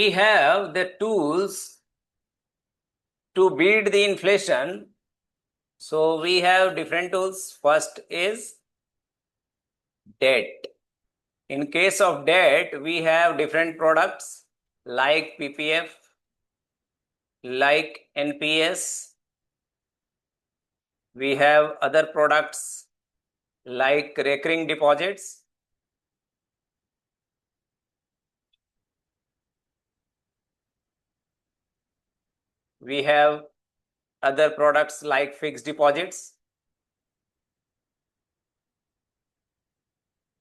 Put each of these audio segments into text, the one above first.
we have the tools to beat the inflation. So we have different tools. First is debt. In case of debt, we have different products like PPF, like NPS. We have other products like recurring deposits. We have other products like fixed deposits.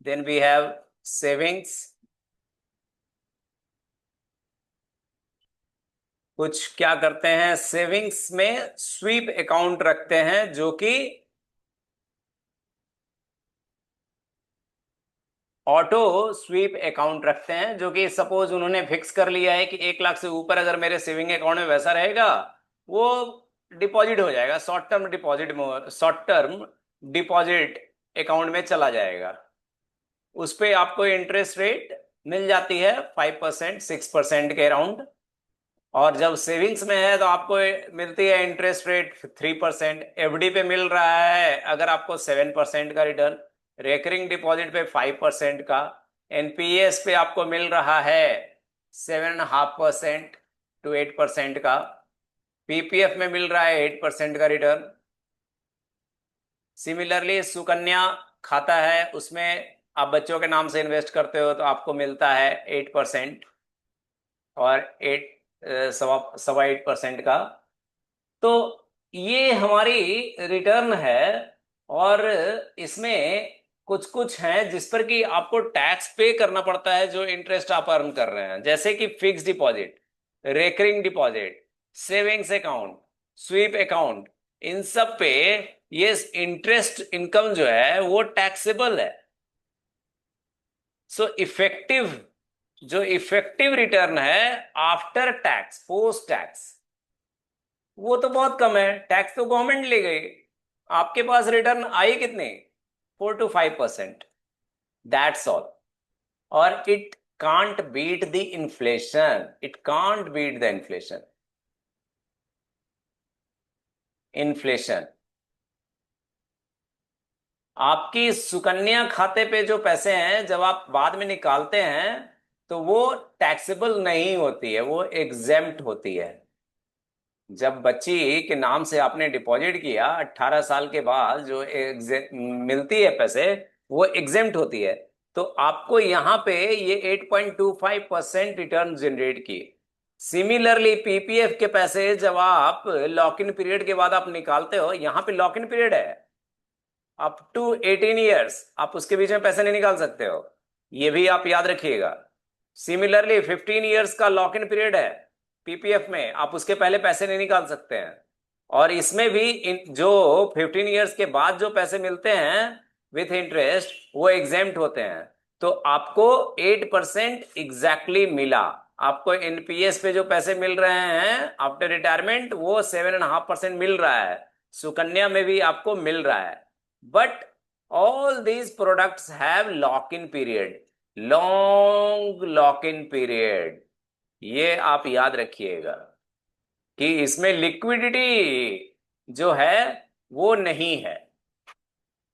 Then we have savings. कुछ क्या करते हैं, savings में SVEEP account रखते हैं, जो कि auto SVEEP account रखते हैं, जो कि सपोज उन्होंने फिक्स कर लिया है कि 1 लाख से ऊपर अगर मेरे सेविंग अकाउंट में वैसा रहेगा, वो डिपॉजिट हो जाएगा, शॉर्ट टर्म डिपॉजिट अकाउंट में चला जाएगा। उस पे आपको इंटरेस्ट रेट मिल जाती है 5%, 6% के अराउंड। और जब सेविंग्स में है तो आपको मिलती है इंटरेस्ट रेट 3%। एफडी पे मिल रहा है अगर आपको 7% का रिटर्न, रेकरिंग डिपॉजिट पे 5% का, एनपीएस पे आपको मिल रहा है 7.5% to 8% का, पीपीएफ में मिल रहा है 8% का रिटर्न। सिमिलरली सुकन्या खाता है, उसमें आप बच्चों के नाम से इन्वेस्ट करते हो तो आपको मिलता है 8% और 8.8% का। तो ये हमारी रिटर्न है। और इसमें कुछ कुछ हैं जिस पर कि आपको टैक्स पे करना पड़ता है, जो इंटरेस्ट आप अर्न कर रहे हैं, जैसे कि fix deposit, recurring deposit, savings account, sweep account, इन सब पे ये इंटरेस्ट इनकम जो है वो टैक्सेबल है। सो जो इफेक्टिव रिटर्न है आफ्टर टैक्स, पोस्ट टैक्स, वो तो बहुत कम है। टैक्स तो गवर्नमेंट ले गई, आपके पास रिटर्न आई कितनी, 4 to 5%, दैट्स ऑल। और it can't beat the inflation, it can't beat the inflation. आपकी सुकन्या खाते पे जो पैसे हैं, जब आप बाद में निकालते हैं तो वो टैक्सेबल नहीं होती है, वो एग्जेम्प्ट होती है। जब बच्ची के नाम से आपने डिपॉजिट किया, 18 साल के बाद जो मिलती है पैसे, वो एग्जेम्प्ट होती है। तो आपको यहाँ पे ये 8.25% रिटर्न जनरेट किए। सिमिलरली पीपीएफ के पैसे जब आप लॉक इन पीरियड के बाद आप निकालते हो, यहाँ पे लॉक इन पीरियड है अप टू 18 ईयर्स, आप उसके बीच में पैसे नहीं निकाल सकते हो, ये भी आप याद रखिएगा। सिमिलरली 15 ईयर्स का लॉक इन पीरियड है पीपीएफ में, आप उसके पहले पैसे नहीं निकाल सकते हैं। और इसमें भी जो 15 ईयर्स के बाद जो पैसे मिलते हैं विथ इंटरेस्ट, वो एग्जेम्प्ट होते हैं। तो आपको 8% एग्जैक्टली मिला। आपको एनपीएस पे जो पैसे मिल रहे हैं आफ्टर रिटायरमेंट, वो 7.5% मिल रहा है। सुकन्या में भी आपको मिल रहा है। But all these products have lock in period, long lock in period. ये आप याद रखिएगा कि इसमें लिक्विडिटी जो है वो नहीं है।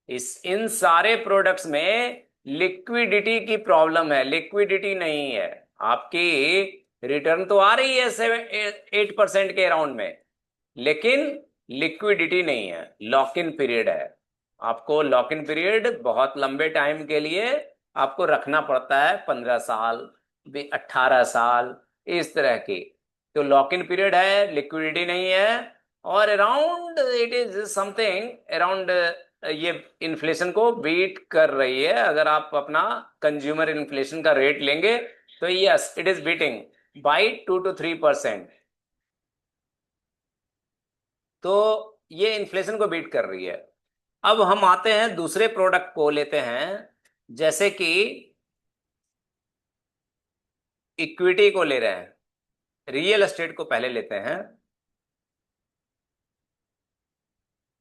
इन सारे प्रोडक्ट्स में लिक्विडिटी की प्रॉब्लम है, लिक्विडिटी नहीं है। आपकी रिटर्न तो आ रही है 7-8% के अराउंड में, लेकिन लिक्विडिटी नहीं है, लॉक इन पीरियड है। आपको लॉक इन पीरियड बहुत लंबे टाइम के लिए आपको रखना पड़ता है, 15 साल, 18 साल, इस तरह की। तो लॉक इन पीरियड है, लिक्विडिटी नहीं है, और around it is something around, ये इन्फ्लेशन को बीट कर रही है। अगर आप अपना कंज्यूमर इन्फ्लेशन का रेट लेंगे तो yes, it is beating by 2 to 3%। तो ये इन्फ्लेशन को बीट कर रही है। अब हम आते हैं दूसरे प्रोडक्ट को लेते हैं, जैसे कि इक्विटी को ले रहे हैं, रियल एस्टेट को पहले लेते हैं।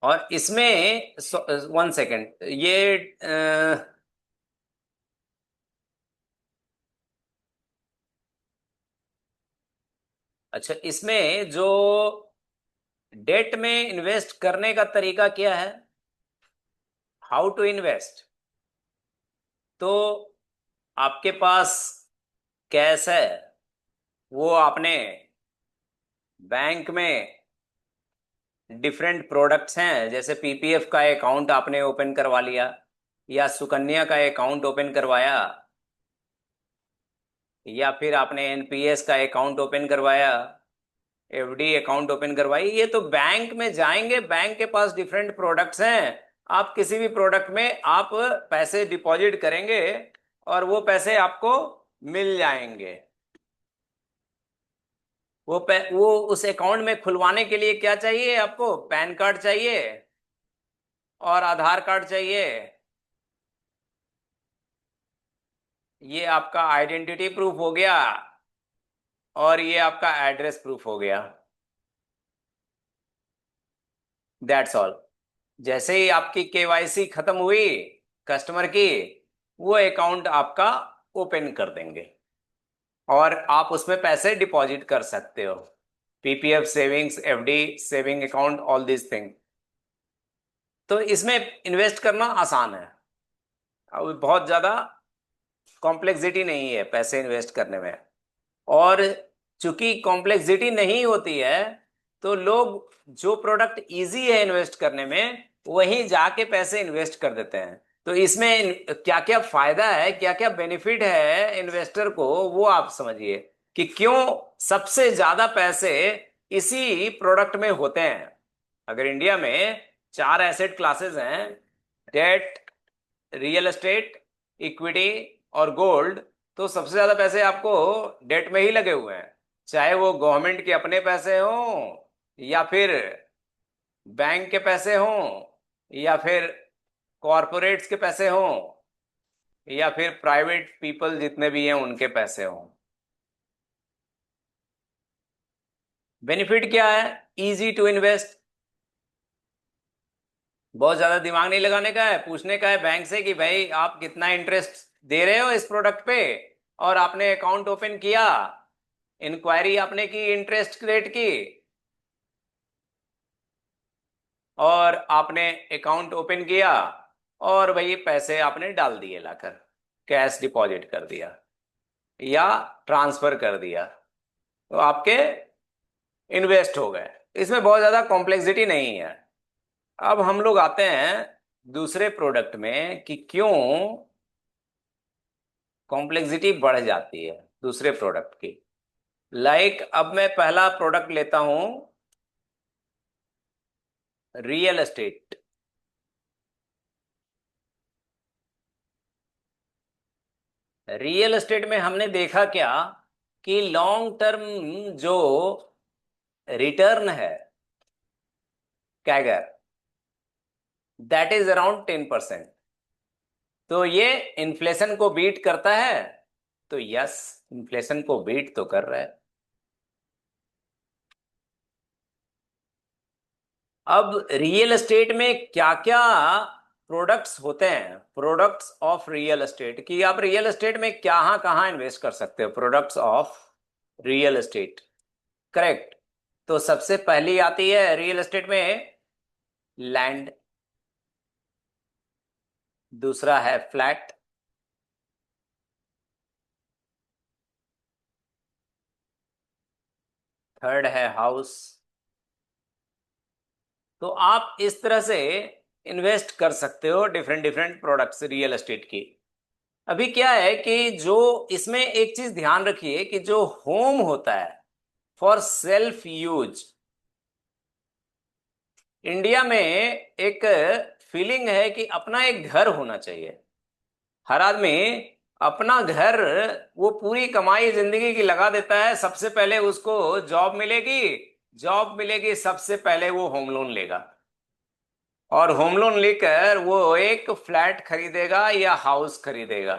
और इसमें 1 सेकेंड, ये अच्छा, इसमें जो डेट में इन्वेस्ट करने का तरीका क्या है, हाउ टू इन्वेस्ट, तो आपके पास कैश है, वो आपने बैंक में डिफरेंट प्रोडक्ट्स हैं, जैसे पीपीएफ का अकाउंट आपने ओपन करवा लिया, या सुकन्या का अकाउंट ओपन करवाया, या फिर आपने एनपीएस का अकाउंट ओपन करवाया, एफडी अकाउंट ओपन करवाई, ये तो बैंक में जाएंगे, बैंक के पास डिफरेंट प्रोडक्ट्स हैं। आप किसी भी प्रोडक्ट में आप पैसे डिपॉजिट करेंगे और वो पैसे आपको मिल जाएंगे। वो उस अकाउंट में खुलवाने के लिए क्या चाहिए आपको, पैन कार्ड चाहिए और आधार कार्ड चाहिए। ये आपका आइडेंटिटी प्रूफ हो गया और ये आपका एड्रेस प्रूफ हो गया। That's all. जैसे ही आपकी केवाईसी खत्म हुई कस्टमर की, वो अकाउंट आपका ओपन कर देंगे और आप उसमें पैसे डिपॉजिट कर सकते हो। PPF, savings, FD, saving account, all this thing. तो इसमें इन्वेस्ट करना आसान है, अब बहुत ज्यादा कॉम्प्लेक्सिटी नहीं है पैसे इन्वेस्ट करने में। और चूंकि कॉम्प्लेक्सिटी नहीं होती है, तो लोग जो प्रोडक्ट इजी है इन्वेस्ट करने में वहीं जाके पैसे इन्वेस्ट कर देते हैं। तो इसमें क्या क्या फायदा है, क्या क्या बेनिफिट है इन्वेस्टर को, वो आप समझिए कि क्यों सबसे ज्यादा पैसे इसी प्रोडक्ट में होते हैं। अगर इंडिया में चार एसेट क्लासेस हैं, डेट, रियल एस्टेट, इक्विटी और गोल्ड, तो सबसे ज्यादा पैसे आपको डेट में ही लगे हुए हैं। चाहे वो गवर्नमेंट के अपने पैसे हों, या फिर बैंक के पैसे हों, या फिर कॉरपोरेट्स के पैसे हों, या फिर प्राइवेट पीपल जितने भी हैं उनके पैसे हों। बेनिफिट क्या है, इजी टू इन्वेस्ट, बहुत ज्यादा दिमाग नहीं लगाने का है, पूछने का है बैंक से कि भाई आप कितना इंटरेस्ट दे रहे हो इस प्रोडक्ट पे, और आपने अकाउंट ओपन किया, इंक्वायरी आपने की इंटरेस्ट रेट की, और आपने अकाउंट ओपन किया, और भाई पैसे आपने डाल दिए लाकर, कैश डिपॉजिट कर दिया या ट्रांसफर कर दिया, तो आपके इन्वेस्ट हो गए। इसमें बहुत ज्यादा कॉम्प्लेक्सिटी नहीं है। अब हम लोग आते हैं दूसरे प्रोडक्ट में कि क्यों कॉम्प्लेक्सिटी बढ़ जाती है दूसरे प्रोडक्ट की। अब मैं पहला प्रोडक्ट लेता हूं, रियल एस्टेट। रियल एस्टेट में हमने देखा क्या कि लॉन्ग टर्म जो रिटर्न है, कैगर, दैट इज अराउंड 10%। तो ये इन्फ्लेशन को बीट करता है, तो यस, इन्फ्लेशन को बीट तो कर रहा है। अब रियल एस्टेट में क्या क्या प्रोडक्ट्स होते हैं, प्रोडक्ट्स ऑफ रियल एस्टेट, कि आप रियल एस्टेट में कहाँ कहाँ इन्वेस्ट कर सकते हो, products of real estate. Correct. तो सबसे पहली आती है रियल एस्टेट में लैंड, दूसरा है फ्लैट, थर्ड है हाउस। तो आप इस तरह से इन्वेस्ट कर सकते हो different different products real estate की। अभी क्या है कि जो इसमें एक चीज ध्यान रखिए कि जो होम होता है फॉर सेल्फ यूज, इंडिया में एक फीलिंग है कि अपना एक घर होना चाहिए। हर आदमी अपना घर, वो पूरी कमाई जिंदगी की लगा देता है, सबसे पहले उसको जॉब मिलेगी, जॉब मिलेगी सबसे पहले वो होम लोन लेगा, और होम लोन लेकर वो एक फ्लैट खरीदेगा या हाउस खरीदेगा,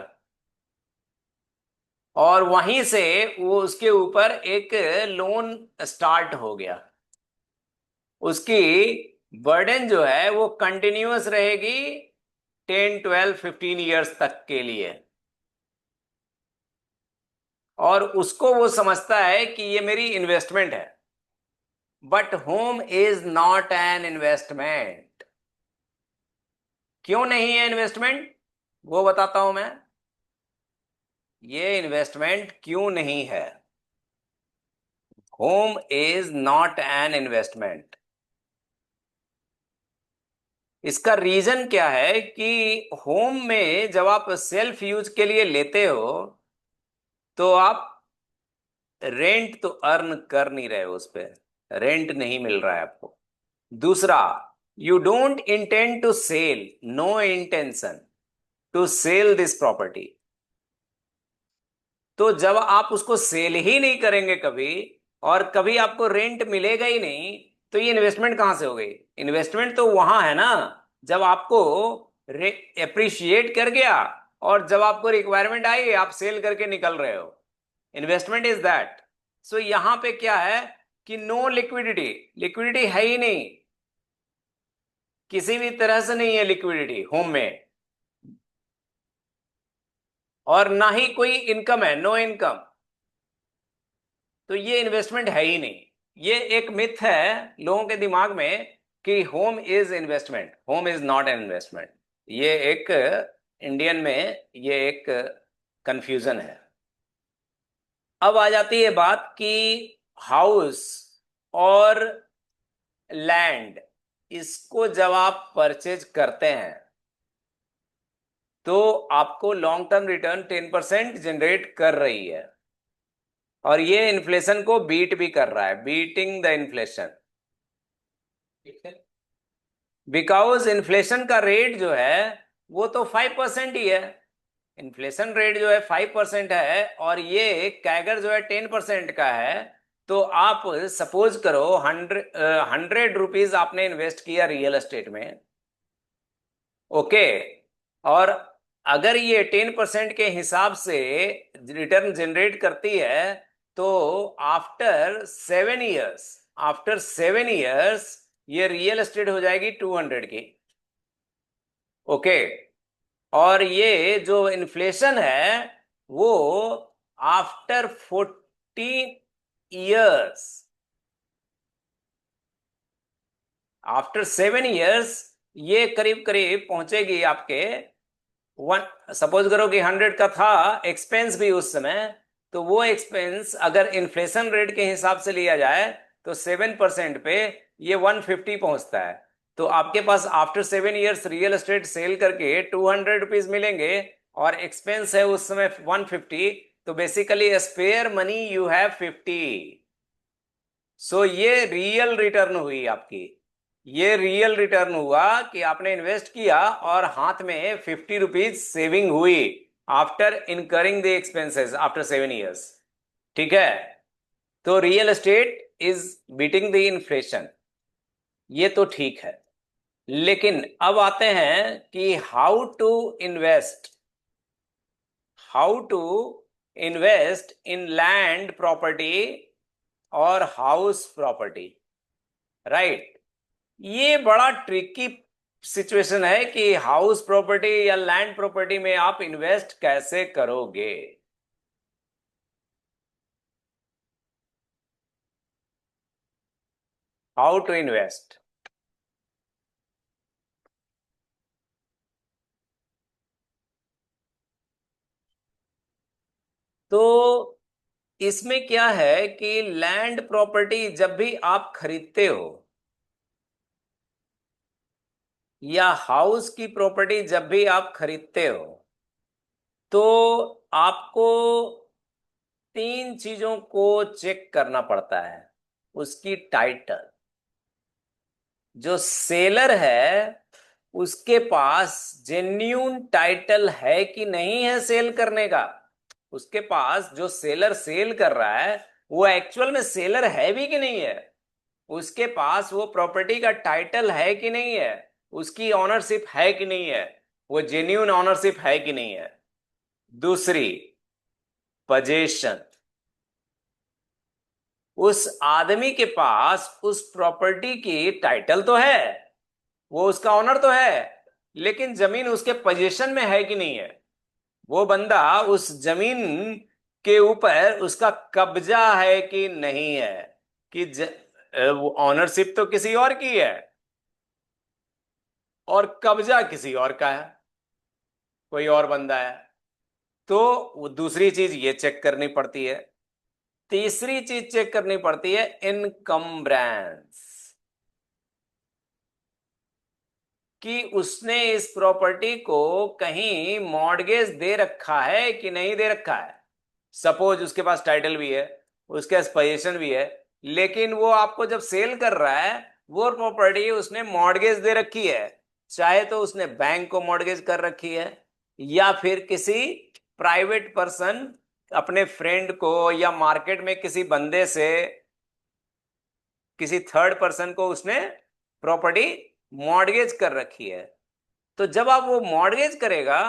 और वहीं से वो उसके ऊपर एक लोन स्टार्ट हो गया। उसकी बर्डन जो है वो कंटिन्यूअस रहेगी 10, 12, 15 ईयर्स तक के लिए। और उसको वो समझता है कि ये मेरी इन्वेस्टमेंट है। But home is not an investment. क्यों नहीं है इन्वेस्टमेंट, वो बताता हूं मैं। ये इन्वेस्टमेंट क्यों नहीं है? Home is not an investment. इसका रीजन क्या है कि होम में जब आप सेल्फ यूज के लिए लेते हो तो आप रेंट तो अर्न कर नहीं रहे हो, उस पे रेंट नहीं मिल रहा है आपको। दूसरा, you don't intend to sell, no intention to sell this property. तो जब आप उसको सेल ही नहीं करेंगे कभी, और कभी आपको रेंट मिलेगा ही नहीं, तो ये इन्वेस्टमेंट कहां से हो गई? इन्वेस्टमेंट तो वहां है ना जब आपको एप्रिशिएट कर गया, और जब आपको रिक्वायरमेंट आई आप सेल करके निकल रहे हो। Investment is that. सो यहां पे क्या है कि नो लिक्विडिटी, लिक्विडिटी है ही नहीं, किसी भी तरह से नहीं है लिक्विडिटी होम में, और ना ही कोई इनकम है, नो इनकम। तो ये इन्वेस्टमेंट है ही नहीं। ये एक मिथ है लोगों के दिमाग में कि home is investment. Home is not an investment. ये एक इंडियन में ये एक कंफ्यूजन है। अब आ जाती है बात कि हाउस और लैंड, इसको जब आप परचेज करते हैं तो आपको लॉन्ग टर्म रिटर्न 10% जनरेट कर रही है, और ये इन्फ्लेशन को बीट भी कर रहा है, बीटिंग द इन्फ्लेशन। ठीक है, बिकॉज इन्फ्लेशन का रेट जो है वो तो 5% ही है। इन्फ्लेशन रेट जो है 5% है, और ये कैगर जो है 10% का है। तो आप सपोज करो 100 रुपीज आपने इन्वेस्ट किया रियल एस्टेट में, ओके, और अगर ये 10% के हिसाब से रिटर्न जनरेट करती है, तो आफ्टर 7 इयर्स ये रियल एस्टेट हो जाएगी 200 की। ओके, और ये जो इन्फ्लेशन है वो आफ्टर 14 इयर्स, आफ्टर 7 इयर्स ये करीब करीब पहुंचेगी आपके वन। सपोज करो कि 100 का था एक्सपेंस भी उस समय, तो वो एक्सपेंस अगर इन्फ्लेशन रेट के हिसाब से लिया जाए तो 7% पे ये 150 पहुंचता है। तो आपके पास after 7 years real estate sale करके 200 रुपीज मिलेंगे, और एक्सपेंस है उस समय 150। तो basically spare money you have 50। So ये रियल रिटर्न हुई आपकी। ये रियल रिटर्न हुआ कि आपने इन्वेस्ट किया और हाथ में 50 रुपीज सेविंग हुई after incurring the expenses after 7 years. ठीक है, तो real estate is beating the inflation, ये तो ठीक है। लेकिन अब आते हैं कि how to invest in land property और हाउस प्रॉपर्टी, राइट। ये बड़ा ट्रिकी सिचुएशन है कि हाउस प्रॉपर्टी या लैंड प्रॉपर्टी में आप इन्वेस्ट कैसे करोगे। हाउ टू इन्वेस्ट, तो इसमें क्या है कि लैंड प्रॉपर्टी जब भी आप खरीदते हो, या हाउस की प्रॉपर्टी जब भी आप खरीदते हो, तो आपको 3 चीजों को चेक करना पड़ता है। उसकी टाइटल, जो सेलर है उसके पास जेन्यून टाइटल है कि नहीं है सेल करने का। उसके पास जो सेलर सेल कर रहा है वो एक्चुअल में सेलर है भी कि नहीं है, उसके पास वो प्रॉपर्टी का टाइटल है कि नहीं है, उसकी ऑनरशिप है कि नहीं है, वो जेन्यून ऑनरशिप है कि नहीं है। दूसरी, पजेशन, उस आदमी के पास उस प्रॉपर्टी की टाइटल तो है, वो उसका ऑनर तो है, लेकिन जमीन उसके पोजीशन में है कि नहीं है। वो बंदा उस जमीन के ऊपर उसका कब्जा है कि नहीं है, कि वो ऑनरशिप तो किसी और की है और कब्जा किसी और का है, कोई और बंदा है। तो वो दूसरी चीज ये चेक करनी पड़ती है। तीसरी चीज चेक करनी पड़ती है इनकम्ब्रेंस, कि उसने इस प्रॉपर्टी को कहीं मॉर्गेज दे रखा है कि नहीं दे रखा है। सपोज उसके पास टाइटल भी है, उसके पास पोजीशन भी है, लेकिन वो आपको जब सेल कर रहा है वो प्रॉपर्टी उसने मॉर्गेज दे रखी है। चाहे तो उसने बैंक को मॉर्गेज कर रखी है, या फिर किसी प्राइवेट पर्सन, अपने फ्रेंड को, या मार्केट में किसी बंदे से, किसी थर्ड पर्सन को उसने प्रॉपर्टी मॉर्गेज कर रखी है। तो जब आप वो मॉर्गेज करेगा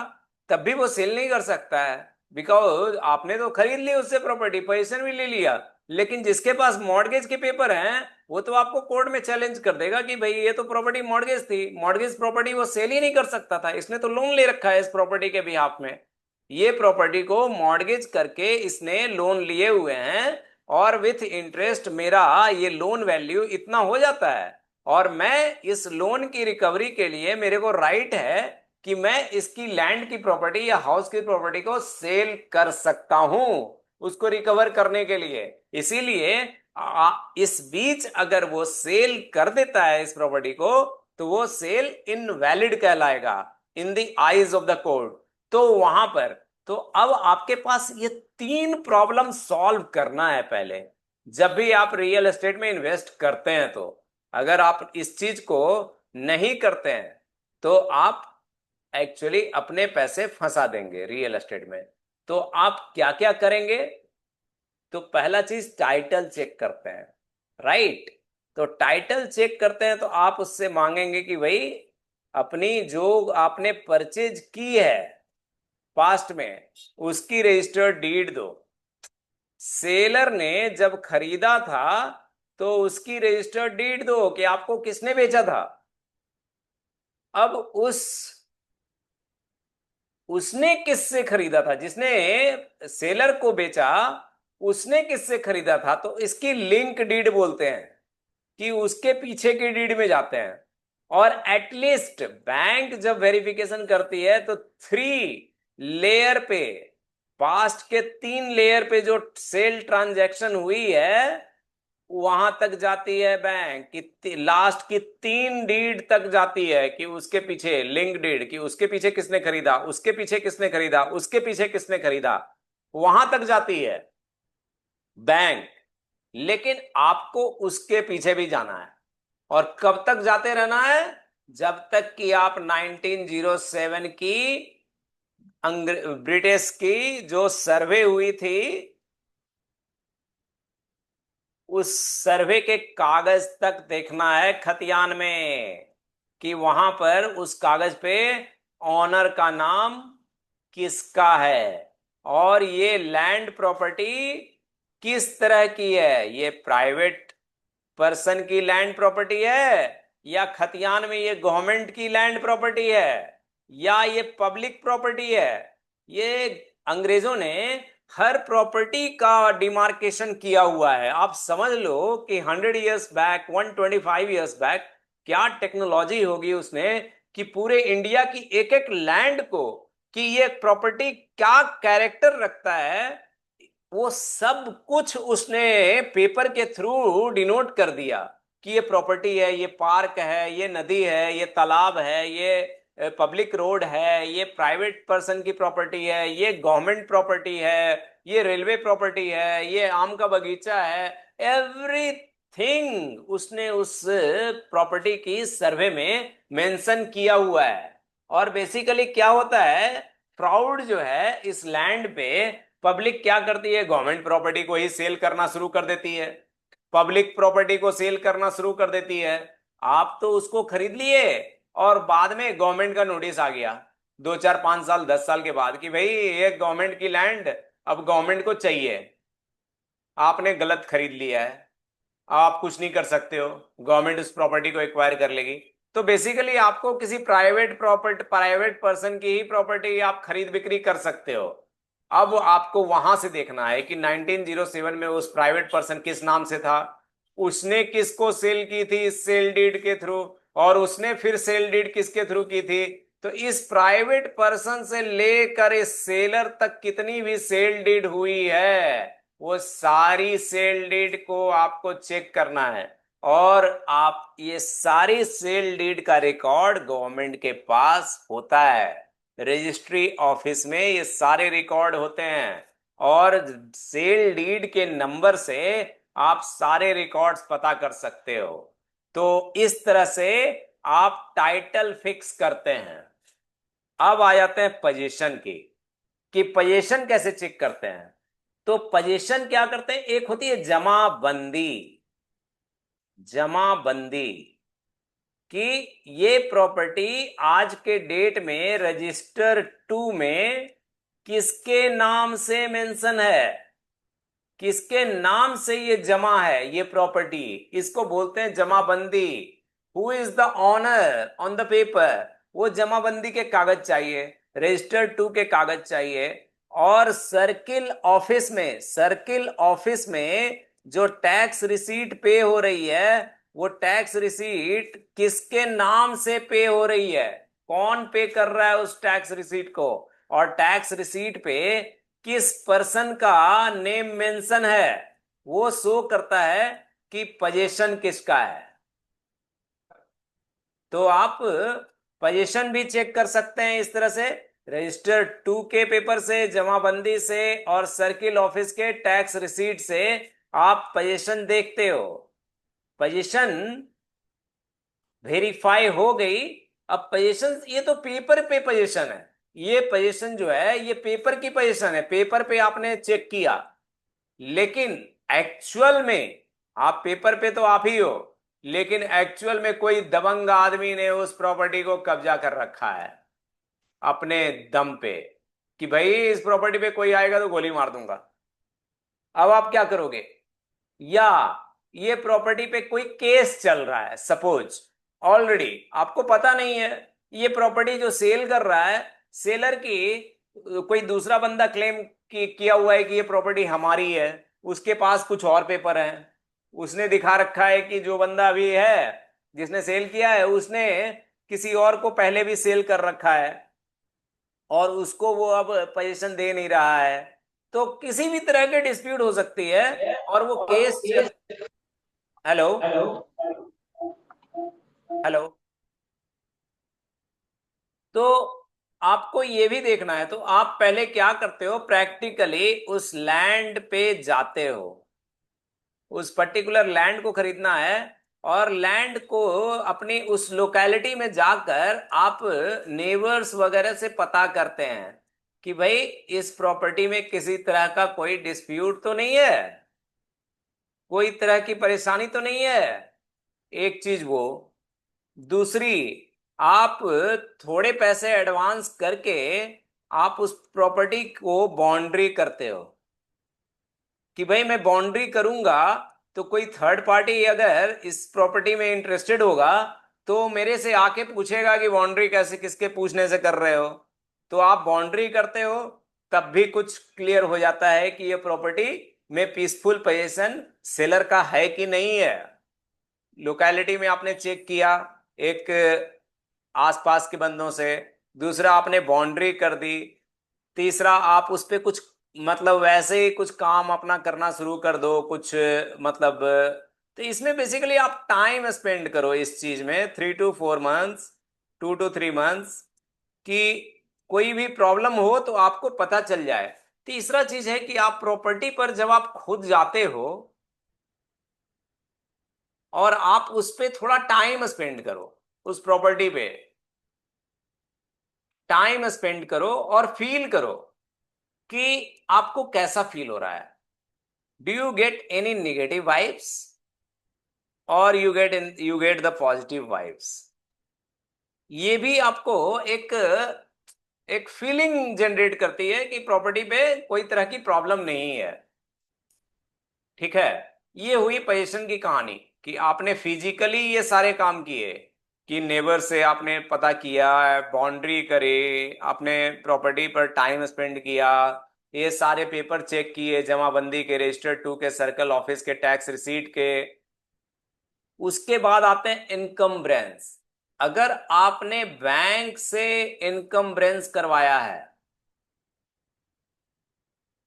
तब भी वो सेल नहीं कर सकता है, बिकॉज आपने तो खरीद ली उससे प्रॉपर्टी, पोजीशन भी ले लिया, लेकिन जिसके पास मॉर्गेज के पेपर हैं वो तो आपको कोर्ट में चैलेंज कर देगा कि भाई ये तो प्रॉपर्टी मॉर्गेज थी, मॉर्गेज प्रॉपर्टी वो सेल ही नहीं कर सकता था, इसने तो लोन ले रखा है इस प्रॉपर्टी के बिहाफ में। ये प्रॉपर्टी को मॉर्गेज करके इसने लोन लिए हुए हैं, और विथ इंटरेस्ट मेरा ये लोन वैल्यू इतना हो जाता है, और मैं इस लोन की रिकवरी के लिए मेरे को राइट है कि मैं इसकी लैंड की प्रॉपर्टी या हाउस की प्रॉपर्टी को सेल कर सकता हूं उसको रिकवर करने के लिए। इसीलिए इस बीच अगर वो सेल कर देता है इस प्रॉपर्टी को तो वो सेल इनवैलिड कहलाएगा in the eyes of the court. तो वहां पर, तो अब आपके पास ये तीन प्रॉब्लम सॉल्व करना है पहले, जब भी आप रियल एस्टेट में इन्वेस्ट करते हैं। तो अगर आप इस चीज को नहीं करते हैं तो आप एक्चुअली अपने पैसे फंसा देंगे रियल एस्टेट में। तो आप क्या क्या करेंगे? तो पहला चीज टाइटल चेक करते हैं, राइट। तो टाइटल चेक करते हैं तो आप उससे मांगेंगे कि भाई अपनी जो आपने परचेज की है पास्ट में उसकी रजिस्टर्ड डीड दो। सेलर ने जब खरीदा था तो उसकी रजिस्टर्ड डीड दो कि आपको किसने बेचा था। अब उसने किससे खरीदा था, जिसने सेलर को बेचा उसने किससे खरीदा था, तो इसकी लिंक डीड बोलते हैं, कि उसके पीछे की डीड में जाते हैं। और एटलीस्ट बैंक जब वेरिफिकेशन करती है तो 3 लेयर पे, पास्ट के 3 लेयर पे जो सेल ट्रांजैक्शन हुई है वहां तक जाती है बैंक की, लास्ट की 3 डीड तक जाती है, कि उसके पीछे लिंक डीड, कि उसके पीछे किसने खरीदा, उसके पीछे किसने खरीदा, उसके पीछे किसने खरीदा, वहां तक जाती है बैंक। लेकिन आपको उसके पीछे भी जाना है, और कब तक जाते रहना है? जब तक कि आप 1907 की ब्रिटिश की जो सर्वे हुई थी उस सर्वे के कागज तक देखना है खतियान में, कि वहां पर उस कागज पे ऑनर का नाम किसका है, और ये लैंड प्रॉपर्टी किस तरह की है, ये प्राइवेट पर्सन की लैंड प्रॉपर्टी है, या खतियान में ये गवर्नमेंट की लैंड प्रॉपर्टी है, या ये पब्लिक प्रॉपर्टी है। ये अंग्रेजों ने हर प्रॉपर्टी का डिमार्केशन किया हुआ है। आप समझ लो कि 100 इयर्स बैक, 125 इयर्स बैक क्या टेक्नोलॉजी होगी उसने, कि पूरे इंडिया की एक एक लैंड को, कि ये प्रॉपर्टी क्या कैरेक्टर रखता है, वो सब कुछ उसने पेपर के थ्रू डिनोट कर दिया, कि ये प्रॉपर्टी है, ये पार्क है, ये नदी है, ये तालाब है, ये पब्लिक रोड है, ये प्राइवेट पर्सन की प्रॉपर्टी है, ये गवर्नमेंट प्रॉपर्टी है, ये रेलवे प्रॉपर्टी है, ये आम का बगीचा है। एवरीथिंग उसने उस प्रॉपर्टी की सर्वे में मेंशन किया हुआ है। और बेसिकली क्या होता है, फ्रॉड जो है इस लैंड पे, पब्लिक क्या करती है, गवर्नमेंट प्रॉपर्टी को ही सेल करना शुरू कर देती है, पब्लिक प्रॉपर्टी को सेल करना शुरू कर देती है। आप तो उसको खरीद लिए और बाद में गवर्नमेंट का नोटिस आ गया 2 4 5 साल 10 साल के बाद, कि भाई ये गवर्नमेंट की लैंड अब गवर्नमेंट को चाहिए, आपने गलत खरीद लिया है, आप कुछ नहीं कर सकते हो, गवर्नमेंट उस प्रॉपर्टी को एक्वायर कर लेगी। तो बेसिकली आपको किसी प्राइवेट पर्सन की ही प्रॉपर्टी आप खरीद बिक्री कर सकते हो। अब आपको वहां से देखना है कि 1907 में उस प्राइवेट पर्सन किस नाम से था, उसने किसको सेल की थी सेल डीड के थ्रू, और उसने फिर सेल डीड किसके थ्रू की थी। तो इस प्राइवेट पर्सन से लेकर इस सेलर तक कितनी भी सेल डीड हुई है, वो सारी सेल डीड को आपको चेक करना है। और आप ये सारी सेल डीड का रिकॉर्ड गवर्नमेंट के पास होता है, रजिस्ट्री ऑफिस में ये सारे रिकॉर्ड होते हैं। और सेल डीड के नंबर से आप सारे रिकॉर्ड्स पता कर सकते हो। तो इस तरह से आप टाइटल फिक्स करते हैं। अब आ जाते हैं पोजीशन की, कि पोजीशन कैसे चेक करते हैं। तो पोजीशन क्या करते हैं, एक होती है जमाबंदी। जमाबंदी कि ये प्रॉपर्टी आज के डेट में रजिस्टर 2 में किसके नाम से मेंशन है, किसके नाम से ये जमा है ये प्रॉपर्टी, इसको बोलते हैं जमाबंदी। Who is the owner on the paper, वो जमाबंदी के कागज चाहिए, रजिस्टर 2 के कागज चाहिए। और सर्किल ऑफिस में जो टैक्स रिसीट पे हो रही है, वो टैक्स रिसीट किसके नाम से पे हो रही है, कौन पे कर रहा है उस टैक्स रिसीट को, और टैक्स रिसीट पे किस पर्सन का नेम मेंशन है, वो शो करता है कि पोजीशन किसका है। तो आप पोजीशन भी चेक कर सकते हैं इस तरह से, रजिस्टर 2 के पेपर से, जमाबंदी से, और सर्किल ऑफिस के टैक्स रिसीट से आप पोजीशन देखते हो। पोजीशन वेरीफाई हो गई। अब पोजीशन, ये तो पेपर पे पोजीशन है, ये पोजीशन जो है ये पेपर की पोजीशन है, पेपर पे आपने चेक किया। लेकिन एक्चुअल में, आप पेपर पे तो आप ही हो, लेकिन एक्चुअल में कोई दबंग आदमी ने उस प्रॉपर्टी को कब्जा कर रखा है अपने दम पे, कि भाई इस प्रॉपर्टी पे कोई आएगा तो गोली मार दूंगा। अब आप क्या करोगे, या ये प्रॉपर्टी पे कोई केस चल रहा है सपोज, ऑलरेडी आपको पता नहीं है, ये प्रॉपर्टी जो सेल कर रहा है, सेलर की कोई दूसरा बंदा क्लेम किया हुआ है कि ये प्रॉपर्टी हमारी है, उसके पास कुछ और पेपर हैं, उसने दिखा रखा है कि जो बंदा अभी है जिसने सेल किया है उसने किसी और को पहले भी सेल कर रखा है, और उसको वो अब पोजीशन दे नहीं रहा है। तो किसी भी तरह की डिस्प्यूट हो सकती है, और वो केस चल। Hello, hello. तो आपको ये भी देखना है, तो आप पहले क्या करते हो, प्रैक्टिकली उस लैंड पे जाते हो, उस पर्टिकुलर लैंड को खरीदना है, और लैंड को अपनी उस लोकेलिटी में जाकर आप नेबर्स वगैरह से पता करते हैं कि भाई इस प्रॉपर्टी में किसी तरह का कोई डिस्प्यूट तो नहीं है, कोई तरह की परेशानी तो नहीं है। एक चीज वो, दूसरी, आप थोड़े पैसे एडवांस करके आप उस प्रॉपर्टी को बाउंड्री करते हो, कि भाई मैं बाउंड्री करूंगा, तो कोई थर्ड पार्टी अगर इस प्रॉपर्टी में इंटरेस्टेड होगा तो मेरे से आके पूछेगा कि बाउंड्री कैसे, किसके पूछने से कर रहे हो। तो आप बाउंड्री करते हो, तब भी कुछ क्लियर हो जाता है कि ये प्रॉपर्टी में पीसफुल पोजीशन सेलर का है कि नहीं है। लोकेलिटी में आपने चेक किया एक आसपास के बंदों से, दूसरा आपने बाउंड्री कर दी, तीसरा आप उस पे कुछ मतलब वैसे ही कुछ काम अपना करना शुरू कर दो कुछ, मतलब। तो इसमें बेसिकली आप टाइम स्पेंड करो इस चीज में, 3 to 4 months, 2 to 3 months, कि कोई भी प्रॉब्लम हो तो आपको पता चल जाए। तीसरा चीज है कि आप प्रॉपर्टी पर जब आप खुद जाते हो और आप उस पे थोड़ा टाइम स्पेंड करो, उस प्रॉपर्टी पे टाइम स्पेंड करो और फील करो कि आपको कैसा फील हो रहा है। Do you get any negative vibes, और you get the positive vibes. ये भी आपको एक एक फीलिंग जनरेट करती है कि प्रॉपर्टी पे कोई तरह की प्रॉब्लम नहीं है। ठीक है, ये हुई पोजीशन की कहानी, कि आपने फिजिकली ये सारे काम किए, कि नेबर से आपने पता किया, बाउंड्री करे, आपने प्रॉपर्टी पर टाइम स्पेंड किया, ये सारे पेपर चेक किए, जमाबंदी के, रजिस्टर 2 के, सर्कल ऑफिस के, टैक्स रिसीट के। उसके बाद आते हैं इनकम ब्रेंस। अगर आपने बैंक से इनकम ब्रेंस करवाया है,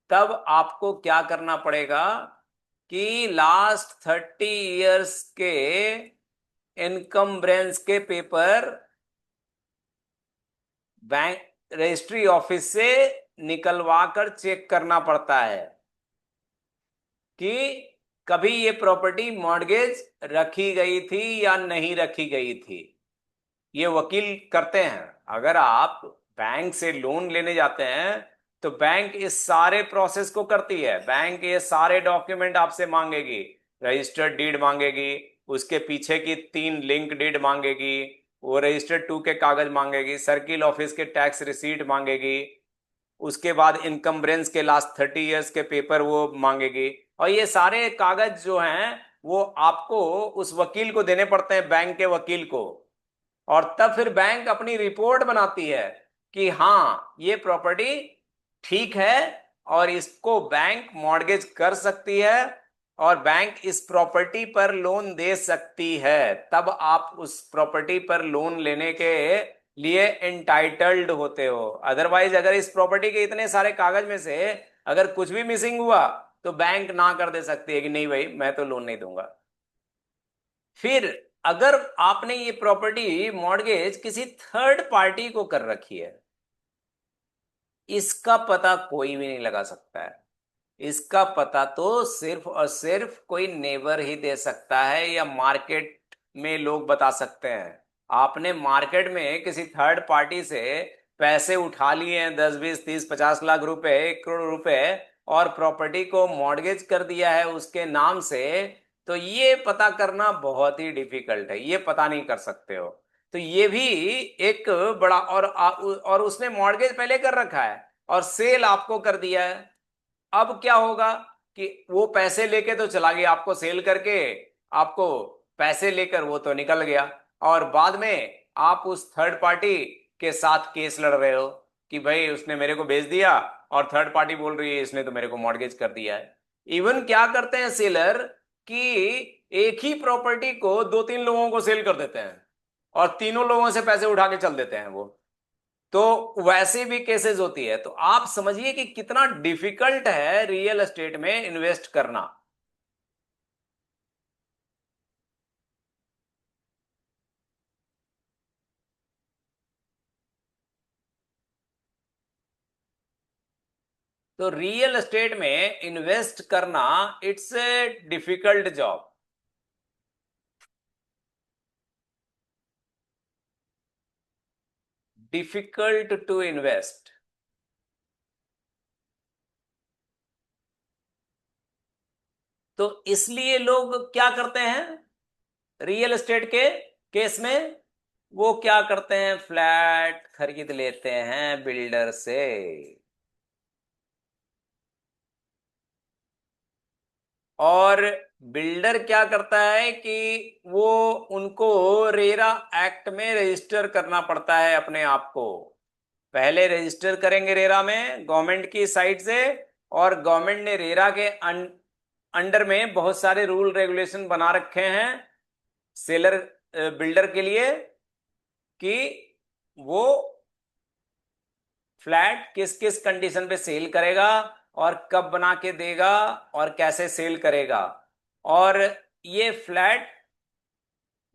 तब आपको क्या करना पड़ेगा कि लास्ट 30 इयर्स के इनकम ब्रेंस के पेपर बैंक रजिस्ट्री ऑफिस से निकलवा कर चेक करना पड़ता है कि कभी ये प्रॉपर्टी मॉर्गेज रखी गई थी या नहीं रखी गई थी। ये वकील करते हैं। अगर आप बैंक से लोन लेने जाते हैं तो बैंक इस सारे प्रोसेस को करती है। बैंक ये सारे डॉक्यूमेंट आपसे मांगेगी, रजिस्टर्ड डीड मांगेगी, उसके पीछे की 3 लिंक डीड मांगेगी, वो रजिस्टर्ड 2 के कागज मांगेगी, सर्किल ऑफिस के टैक्स रिसीट मांगेगी, उसके बाद इनकम्बरेंस के लास्ट 30 इयर्स के पेपर वो मांगेगी। और ये सारे कागज जो हैं वो आपको उस वकील को देने पड़ते हैं, बैंक के वकील को। और तब फिर बैंक अपनी रिपोर्ट बनाती है कि हाँ ये प्रॉपर्टी ठीक है और इसको बैंक मॉर्गेज कर सकती है और बैंक इस प्रॉपर्टी पर लोन दे सकती है। तब आप उस प्रॉपर्टी पर लोन लेने के लिए एंटाइटल्ड होते हो। अदरवाइज अगर इस प्रॉपर्टी के इतने सारे कागज में से अगर कुछ भी मिसिंग हुआ तो बैंक ना कर दे सकती है कि नहीं भाई मैं तो लोन नहीं दूंगा। फिर अगर आपने ये प्रॉपर्टी मॉर्गेज किसी थर्ड पार्टी को कर रखी है, इसका पता कोई भी नहीं लगा सकता है। इसका पता तो सिर्फ और सिर्फ कोई नेबर ही दे सकता है या मार्केट में लोग बता सकते हैं। आपने मार्केट में किसी थर्ड पार्टी से पैसे उठा लिए हैं, 10 20 30 50 लाख रुपए, 1 करोड़ रुपए, और प्रॉपर्टी को मॉर्गेज कर दिया है उसके नाम से, तो ये पता करना बहुत ही डिफिकल्ट है। ये पता नहीं कर सकते हो। तो ये भी एक बड़ा और उसने मॉर्गेज पहले कर रखा है और सेल आपको कर दिया है। अब क्या होगा कि वो पैसे लेके तो चला गया, आपको सेल करके आपको पैसे लेकर वो तो निकल गया, और बाद में आप उस थर्ड पार्टी के साथ केस लड़ रहे हो कि भाई उसने मेरे को बेच दिया और थर्ड पार्टी बोल रही है इसने तो मेरे को मॉर्गेज कर दिया है। इवन क्या करते हैं सेलर कि एक ही प्रॉपर्टी को 2 3 लोगों को सेल कर देते हैं और तीनों लोगों से पैसे उठा के चल देते हैं वो। तो वैसे भी केसेस होती है। तो आप समझिए कि कितना डिफिकल्ट है रियल एस्टेट में इन्वेस्ट करना। तो रियल एस्टेट में इन्वेस्ट करना it's a difficult job. Difficult to invest. तो इसलिए लोग क्या करते हैं रियल एस्टेट के केस में, वो क्या करते हैं फ्लैट खरीद लेते हैं बिल्डर से। और बिल्डर क्या करता है कि वो उनको रेरा एक्ट में रजिस्टर करना पड़ता है अपने आप को। पहले रजिस्टर करेंगे रेरा में गवर्नमेंट की साइड से, और गवर्नमेंट ने रेरा के अंडर में बहुत सारे रूल रेगुलेशन बना रखे हैं सेलर बिल्डर के लिए कि वो फ्लैट किस किस कंडीशन पे सेल करेगा और कब बना के देगा और कैसे सेल करेगा। और ये फ्लैट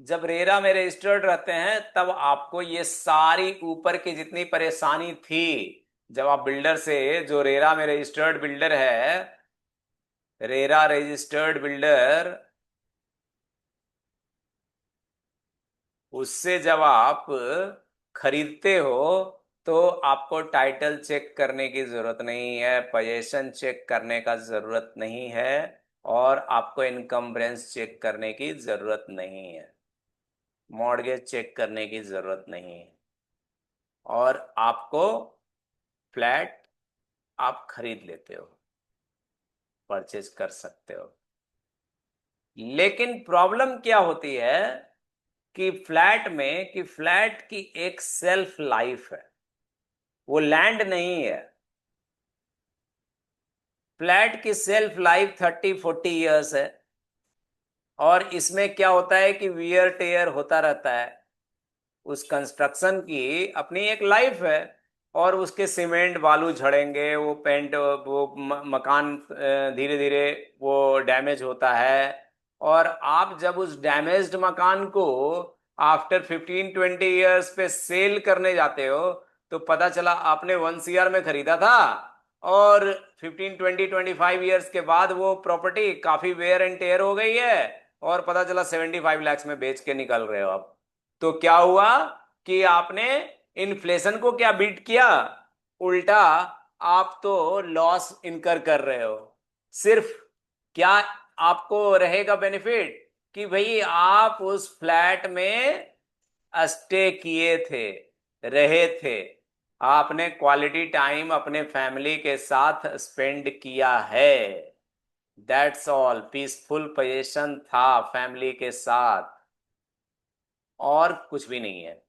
जब रेरा में रजिस्टर्ड रहते हैं तब आपको ये सारी ऊपर की जितनी परेशानी थी, जब आप बिल्डर से, जो रेरा में रजिस्टर्ड बिल्डर है, रेरा रजिस्टर्ड बिल्डर, उससे जब आप खरीदते हो तो आपको टाइटल चेक करने की जरूरत नहीं है, पोजीशन चेक करने का जरूरत नहीं है, और आपको इनकम्बरेंस चेक करने की जरूरत नहीं है, मॉर्गेज चेक करने की जरूरत नहीं है, और आपको फ्लैट आप खरीद लेते हो, परचेज कर सकते हो। लेकिन प्रॉब्लम क्या होती है कि फ्लैट की एक सेल्फ लाइफ है, वो लैंड नहीं है। फ्लैट की सेल्फ लाइफ 30-40 ईयर्स है, और इसमें क्या होता है कि वियर टेयर होता रहता है। उस कंस्ट्रक्शन की अपनी एक लाइफ है, और उसके सीमेंट बालू झड़ेंगे, वो पेंट, वो मकान धीरे धीरे वो डैमेज होता है। और आप जब उस डैमेज्ड मकान को आफ्टर 15-20 ईयर्स पे सेल करने जाते हो, तो पता चला आपने 1 CR में खरीदा था, और 15-20-25 ईयर्स के बाद वो प्रॉपर्टी काफी वेयर एंड टेयर हो गई है, और पता चला 75 लाख में बेच के निकल रहे हो आप। तो क्या हुआ कि आपने इन्फ्लेशन को क्या बीट किया, उल्टा आप तो लॉस इनकर कर रहे हो। सिर्फ क्या आपको रहेगा बेनिफिट कि भाई आप उस फ्लैट में स्टे किए थे, रहे थे, आपने क्वालिटी टाइम अपने फैमिली के साथ स्पेंड किया है, दैट्स ऑल। पीसफुल पोजीशन था फैमिली के साथ, और कुछ भी नहीं है।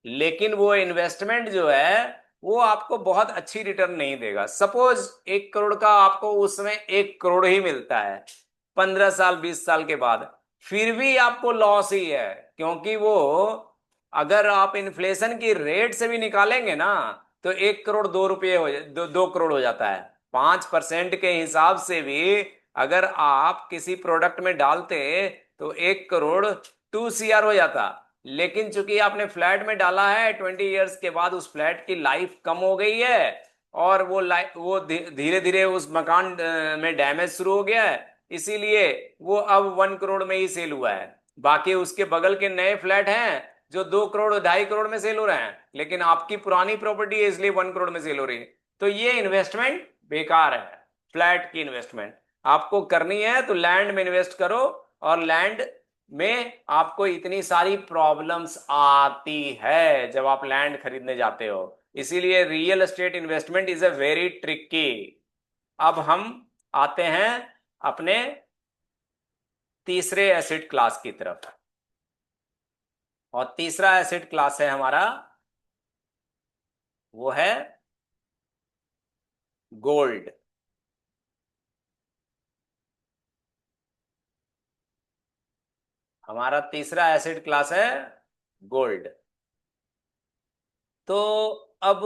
लेकिन वो इन्वेस्टमेंट जो है वो आपको बहुत अच्छी रिटर्न नहीं देगा। सपोज 1 करोड़ का आपको उस समय 1 करोड़ ही मिलता है 15 साल 20 साल के बाद, फिर भी आपको लॉस ही है। क्योंकि वो, अगर आप इन्फ्लेशन की रेट से भी निकालेंगे ना, तो 1 करोड़ 2 रुपये हो 2 करोड़ हो जाता है। 5% के हिसाब से भी अगर आप किसी प्रोडक्ट में डालते, तो 1 करोड़ 2 CR हो जाता। लेकिन चूंकि आपने फ्लैट में डाला है, 20 ईयर्स के बाद उस फ्लैट की लाइफ कम हो गई है, और वो धीरे धीरे उस मकान में डैमेज शुरू हो गया है, इसीलिए वो अब 1 करोड़ में ही सेल हुआ है। बाकी उसके बगल के नए फ्लैट हैं जो 2 करोड़ 2.5 करोड़ में सेल हो रहे हैं, लेकिन आपकी पुरानी प्रॉपर्टी है इसलिए 1 करोड़ में सेल हो रही है। तो ये इन्वेस्टमेंट बेकार है। फ्लैट की इन्वेस्टमेंट आपको करनी है तो लैंड में इन्वेस्ट करो, और लैंड में आपको इतनी सारी प्रॉब्लम्स आती है जब आप लैंड खरीदने जाते हो, इसीलिए real estate investment is a very tricky. अब हम आते हैं अपने तीसरे एसेट क्लास की तरफ, और तीसरा एसेट क्लास है हमारा, वो है गोल्ड। हमारा तीसरा एसेट क्लास है गोल्ड। तो अब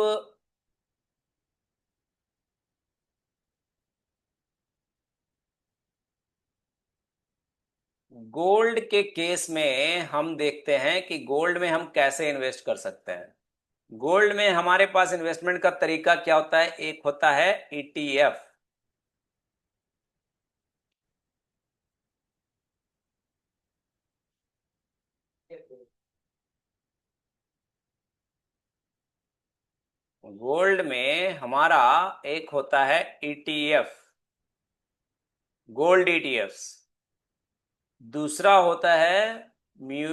गोल्ड के केस में हम देखते हैं कि गोल्ड में हम कैसे इन्वेस्ट कर सकते हैं। गोल्ड में हमारे पास इन्वेस्टमेंट का तरीका क्या होता है, एक होता है ETF। गोल्ड में हमारा एक होता है ETF, गोल्ड ETFs। दूसरा होता है म्यू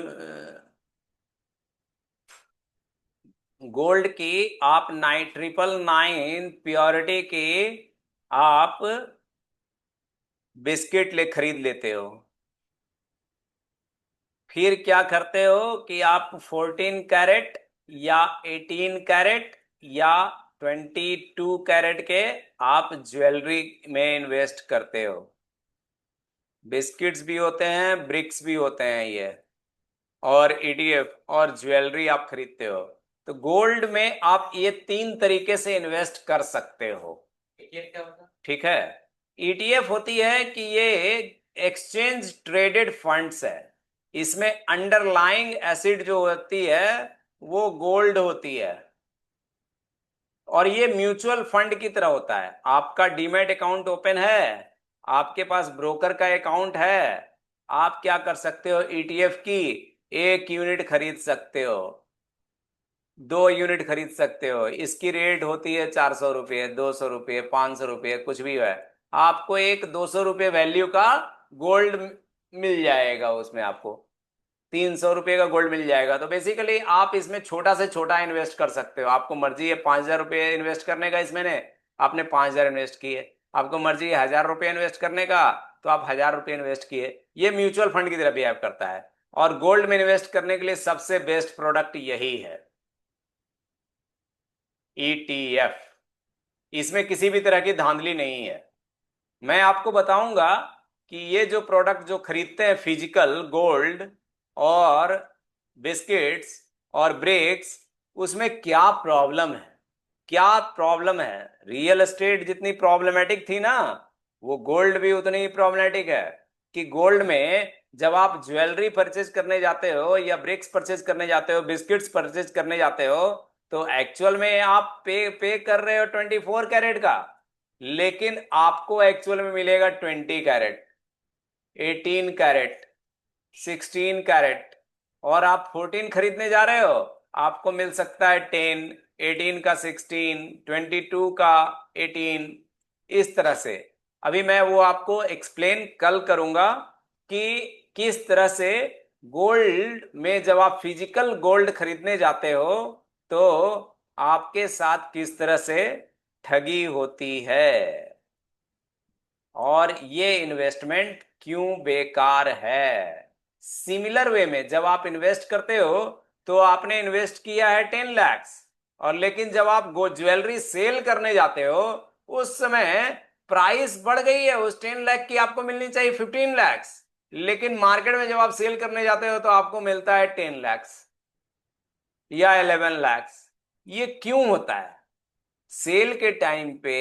गोल्ड की आप 999 प्योरिटी की आप बिस्किट ले खरीद लेते हो। फिर क्या करते हो कि आप 14 कैरेट या 18 कैरेट या 22 कैरेट के आप ज्वेलरी में इन्वेस्ट करते हो। बिस्किट्स भी होते हैं, ब्रिक्स भी होते हैं ये, और ETF और ज्वेलरी आप खरीदते हो। तो गोल्ड में आप ये 3 तरीके से इन्वेस्ट कर सकते हो। ETF क्या होता है? ठीक है। ETF होती है कि ये एक्सचेंज ट्रेडेड फंड्स है। इसमें अंडरलाइंग एसिड जो होती है वो गोल्ड होती है, और ये म्यूचुअल फंड की तरह होता है। आपका डीमैट अकाउंट ओपन है, आपके पास ब्रोकर का अकाउंट है, आप क्या कर सकते हो, ETF की 1 यूनिट खरीद सकते हो, 2 यूनिट खरीद सकते हो। इसकी रेट होती है 400 रुपये, 200 रुपये, 500 रुपये, कुछ भी है। आपको एक 200 रुपये वैल्यू का गोल्ड मिल जाएगा, उसमें आपको 300 रुपये का गोल्ड मिल जाएगा। तो बेसिकली आप इसमें छोटा से छोटा इन्वेस्ट कर सकते हो। आपको मर्जी है 5,000 रुपये इन्वेस्ट करने का, इसमें ने आपने 5,000 इन्वेस्ट किए। आपको मर्जी है 1,000 रुपये इन्वेस्ट करने का, तो आप 1,000 रुपये इन्वेस्ट किए। ये म्यूचुअल फंड की तरह बिहेव करता है, और गोल्ड में इन्वेस्ट करने के लिए सबसे बेस्ट प्रोडक्ट यही है, ETF। इसमें किसी भी तरह की धांधली नहीं है। मैं आपको बताऊंगा कि ये जो प्रोडक्ट जो खरीदते हैं फिजिकल गोल्ड और बिस्किट्स और ब्रेक्स, उसमें क्या प्रॉब्लम है। क्या प्रॉब्लम है। रियल एस्टेट जितनी प्रॉब्लमेटिक थी ना, वो गोल्ड भी उतनी ही प्रॉब्लमेटिक है। कि गोल्ड में जब आप ज्वेलरी परचेज करने जाते हो या ब्रेक्स परचेज करने जाते हो, बिस्किट्स परचेज करने जाते हो, तो एक्चुअल में आप पे कर रहे हो 24 कैरेट का, लेकिन आपको एक्चुअल में मिलेगा 20 कैरेट, 18 कैरेट, 16 कैरेट। और आप 14 खरीदने जा रहे हो, आपको मिल सकता है 10, 18 का 16, 22 का 18, इस तरह से। अभी मैं वो आपको एक्सप्लेन कल करूंगा कि किस तरह से गोल्ड में जब आप फिजिकल गोल्ड खरीदने जाते हो तो आपके साथ किस तरह से ठगी होती है और ये इन्वेस्टमेंट क्यों बेकार है। सिमिलर वे में जब आप इन्वेस्ट करते हो तो आपने इन्वेस्ट किया है 10 लाख, और लेकिन जब आप ज्वेलरी सेल करने जाते हो उस समय प्राइस बढ़ गई है, उस 10 लाख की आपको मिलनी चाहिए 15 लाख, लेकिन मार्केट में जब आप सेल करने जाते हो तो आपको मिलता है 10 लाख या 11 लाख। ये क्यों होता है। सेल के टाइम पे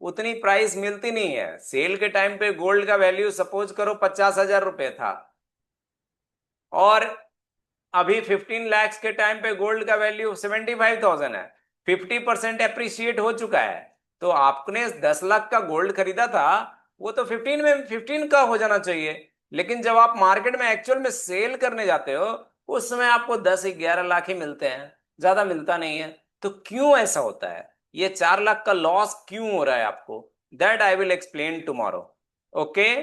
उतनी प्राइस मिलती नहीं है। सेल के टाइम पे गोल्ड का वैल्यू सपोज करो 50,000 रुपए था, और अभी 15 लाख के टाइम पे गोल्ड का वैल्यू 75,000 है। 50% अप्रिशिएट हो चुका है। तो आपने 10 लाख का गोल्ड खरीदा था, वो तो 15 में 15 का हो जाना चाहिए, लेकिन जब आप मार्केट में एक्चुअल में सेल करने जाते हो उस समय आपको 10-11 लाख ही मिलते हैं, ज्यादा मिलता नहीं है। तो क्यों ऐसा होता है, ये 4 लाख का लॉस क्यों हो रहा है आपको, that I will explain tomorrow. Okay.